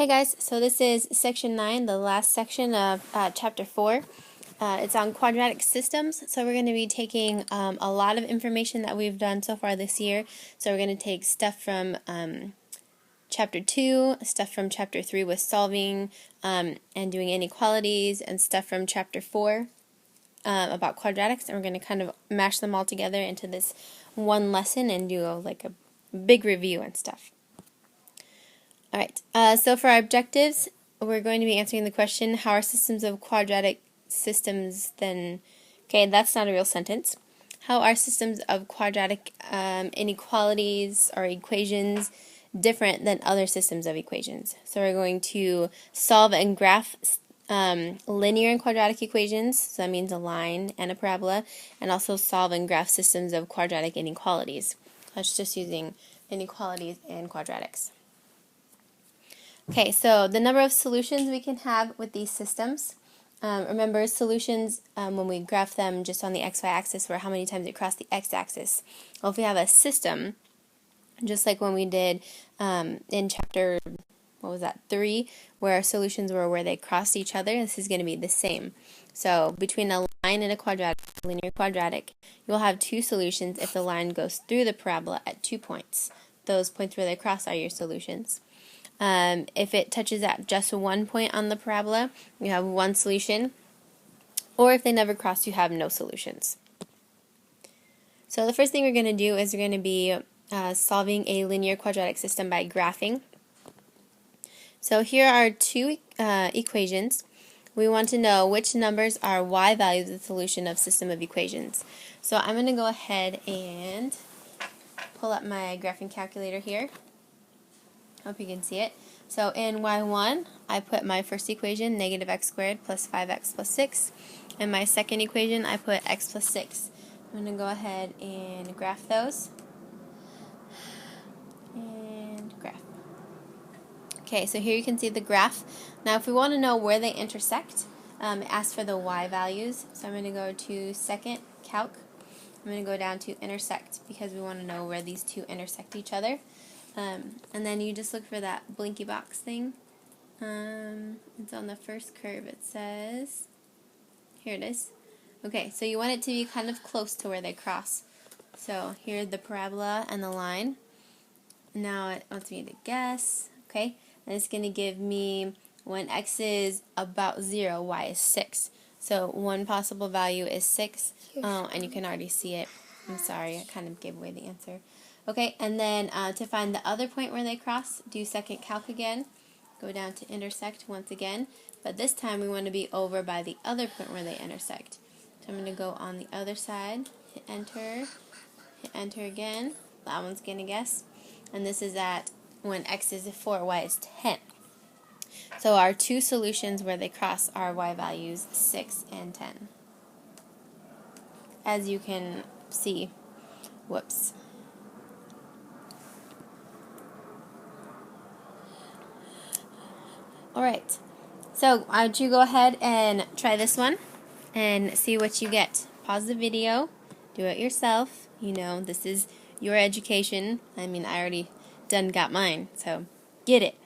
Hey guys, so this is section 9, the last section of chapter 4. It's on quadratic systems, so we're going to be taking a lot of information that we've done so far this year. So we're going to take stuff from chapter 2, stuff from chapter 3 with solving and doing inequalities, and stuff from chapter 4 about quadratics, and we're going to kind of mash them all together into this one lesson and do like a big review and stuff. Alright, so for our objectives, we're going to be answering the question, how are systems of quadratic systems then, okay, that's not a real sentence. How are systems of quadratic inequalities or equations different than other systems of equations? So we're going to solve and graph linear and quadratic equations, so that means a line and a parabola, and also solve and graph systems of quadratic inequalities. That's just using inequalities and quadratics. Okay, so the number of solutions we can have with these systems. Remember, solutions, when we graph them just on the xy axis, were how many times it crossed the x-axis. Well, if we have a system, just like when we did in chapter, 3, where our solutions were where they crossed each other, this is going to be the same. So between a line and a quadratic, linear quadratic, you'll have two solutions if the line goes through the parabola at 2 points. Those points where they cross are your solutions. If it touches at just 1 point on the parabola, you have one solution, or if they never cross, you have no solutions. So the first thing we're going to do is we're going to be solving a linear quadratic system by graphing. So here are two equations. We want to know which numbers are y values of the solution of system of equations. So I'm going to go ahead and pull up my graphing calculator here. Hope you can see it. So in y1, I put my first equation, negative x squared plus 5x plus 6. And my second equation, I put x plus 6. I'm going to go ahead and graph those. And graph. Okay, so here you can see the graph. Now if we want to know where they intersect, it asks for the y values. So I'm going to go to second, calc. I'm going to go down to intersect because we want to know where these two intersect each other. And then you just look for that blinky box thing. It's on the first curve. It says, here it is. Okay, so you want it to be kind of close to where they cross. So here's the parabola and the line. Now it wants me to guess. Okay, and it's going to give me when x is about 0, y is 6. So one possible value is 6. And you can already see it. I'm sorry, I kind of gave away the answer. Okay, and then to find the other point where they cross, do second calc again. Go down to intersect once again, but this time we want to be over by the other point where they intersect. So I'm going to go on the other side, hit enter again. That one's going to guess. And this is at when x is 4, y is 10. So our two solutions where they cross are y values 6 and 10. As you can see, whoops. Alright, so why don't you go ahead and try this one and see what you get. Pause the video, do it yourself. You know, this is your education. I mean, I already got mine, so get it.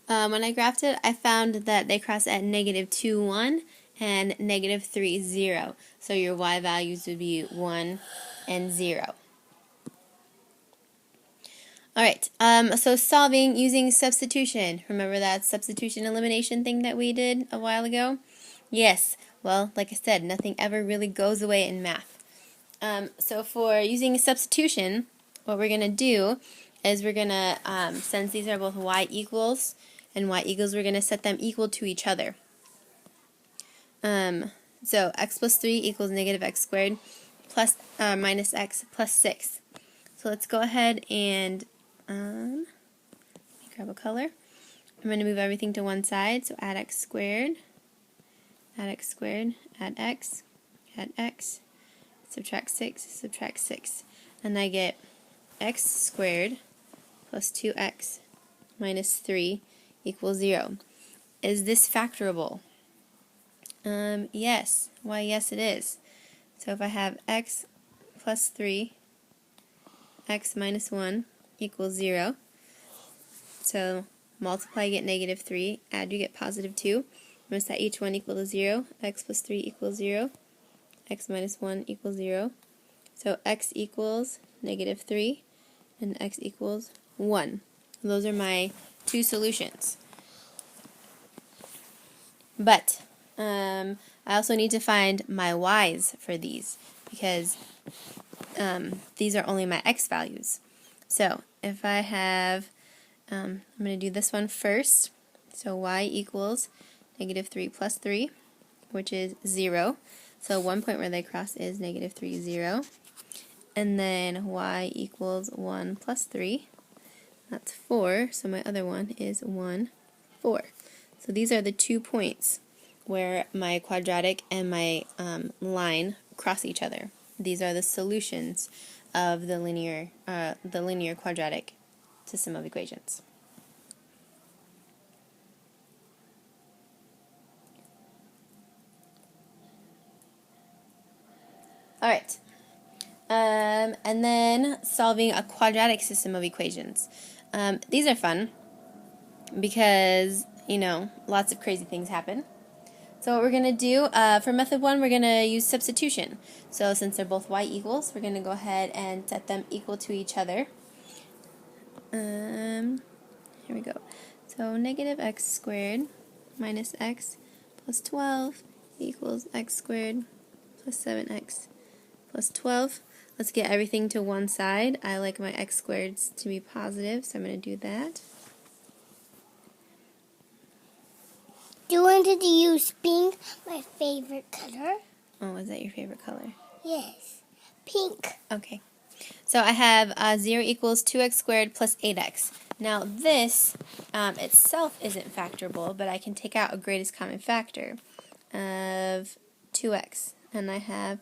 When I graphed it, I found that they cross at negative 2, 1 and negative 3, 0. So your y values would be 1 and 0. Alright, so solving using substitution. Remember that substitution elimination thing that we did a while ago? Yes, well, like I said, nothing ever really goes away in math. So for using substitution, what we're going to do is we're going to, since these are both y equals and y equals, we're going to set them equal to each other. So x plus 3 equals negative x squared plus minus x plus 6. So let's go ahead and grab a color. I'm going to move everything to one side, so add x squared, add x, subtract 6, and I get x squared plus 2x minus 3 equals 0. Is this factorable? Yes. Why, yes it is. So if I have x plus 3, x minus 1 equals 0. So multiply, you get negative 3, add, you get positive 2. Notice that each one equal to 0, x plus 3 equals 0, x minus 1 equals 0. So x equals negative 3, and x equals 1. Those are my two solutions. But I also need to find my y's for these, because these are only my x values. So if I have, I'm going to do this one first. So y equals negative 3 plus 3, which is 0. So one point where they cross is negative 3, 0. And then y equals 1 plus 3. That's 4. So my other one is 1, 4. So these are the 2 points where my quadratic and my line cross each other. These are the solutions of the linear quadratic system of equations. Alright, and then solving a quadratic system of equations. These are fun because, you know, lots of crazy things happen. So what we're going to do, for method 1, we're going to use substitution. So since they're both y equals, we're going to go ahead and set them equal to each other. Here we go. So negative x squared minus x plus 12 equals x squared plus 7x plus 12. Let's get everything to one side. I like my x squareds to be positive, so I'm going to do that. Do you want to use pink, my favorite color? Oh, is that your favorite color? Yes, pink. Okay. So I have 0 equals 2x squared plus 8x. Now this itself isn't factorable, but I can take out a greatest common factor of 2x, and I have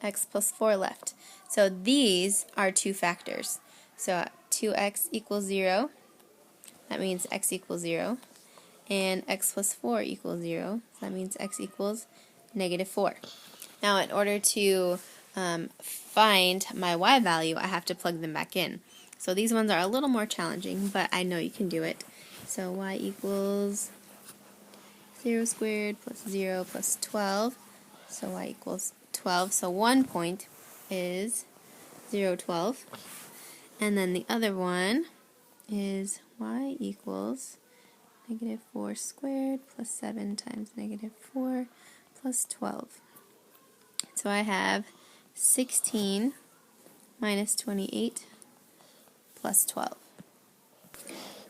x plus 4 left. So these are two factors. So 2x equals 0. That means x equals 0. And x plus 4 equals 0. So that means x equals negative 4. Now in order to find my y value, I have to plug them back in. So these ones are a little more challenging, but I know you can do it. So y equals 0 squared plus 0 plus 12. So y equals 12. So one point is 0, 12. And then the other one is y equals negative 4 squared plus 7 times negative 4 plus 12. So I have 16 minus 28 plus 12.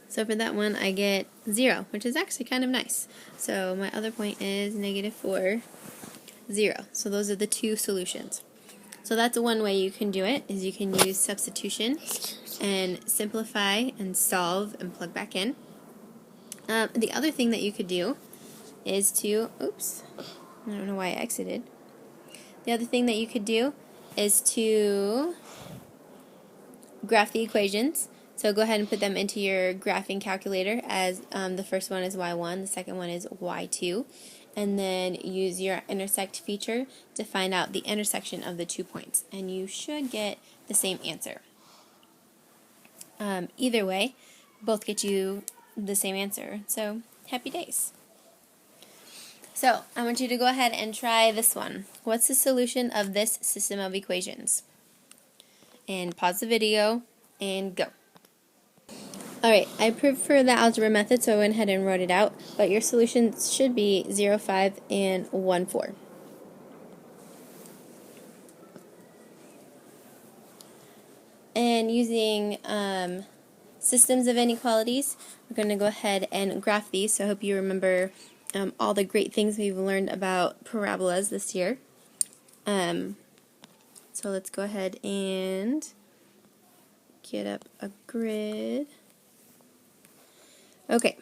So for that one I get 0, which is actually kind of nice. So my other point is negative 4, 0. So those are the two solutions. So that's one way you can do it, is you can use substitution and simplify and solve and plug back in. The other thing that you could do is to, oops, I don't know why I exited. The other thing that you could do is to graph the equations. So go ahead and put them into your graphing calculator, as the first one is y1, the second one is y2, and then use your intersect feature to find out the intersection of the 2 points, and you should get the same answer. Either way, both get you the same answer, so happy days. So I want you to go ahead and try this one. What's the solution of this system of equations? And pause the video and go. Alright, I prefer the algebra method, so I went ahead and wrote it out, but your solutions should be 0, 5, and 1, 4. And using systems of inequalities, we're going to go ahead and graph these, so I hope you remember all the great things we've learned about parabolas this year. So let's go ahead and get up a grid. Okay.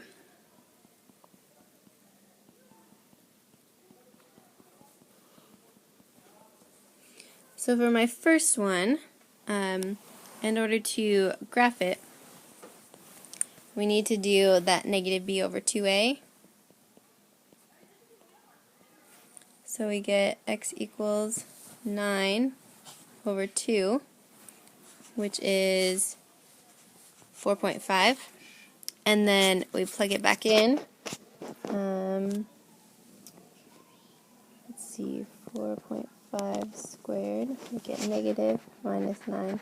So for my first one, in order to graph it, we need to do that negative b over 2a. So we get x equals 9 over 2, which is 4.5. and then we plug it back in. Let's see, 4.5 squared, we get negative minus 9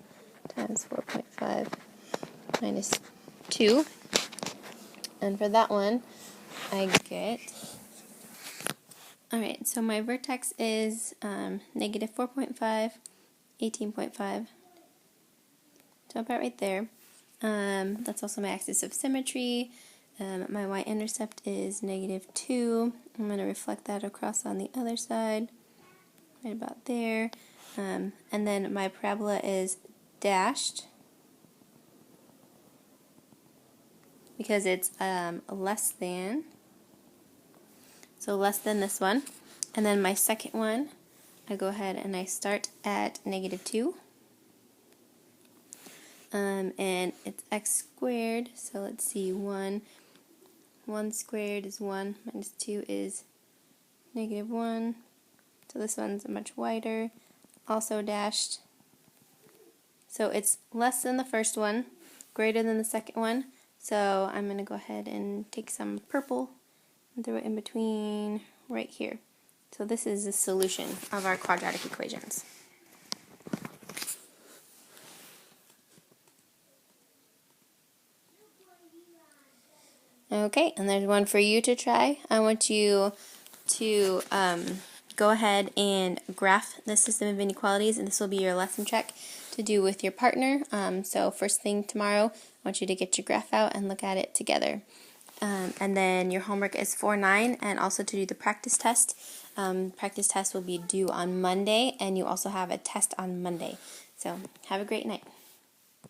times 4.5 minus 2. And for that one, I get, alright, so my vertex is negative 4.5, 18.5, so about right there. That's also my axis of symmetry. My y-intercept is negative 2. I'm going to reflect that across on the other side, right about there. And then my parabola is dashed because it's less than. So less than this one. And then my second one, I go ahead and I start at negative 2. And it's x squared, so let's see, 1 squared is 1, minus 2 is negative 1, so this one's much wider, also dashed. So it's less than the first one, greater than the second one, so I'm going to go ahead and take some purple and throw it in between right here. So this is the solution of our quadratic equations. Okay, and there's one for you to try. I want you to go ahead and graph the system of inequalities, and this will be your lesson check to do with your partner. So first thing tomorrow, I want you to get your graph out and look at it together. And then your homework is 4-9, and also to do the practice test. Practice test will be due on Monday, and you also have a test on Monday. So have a great night.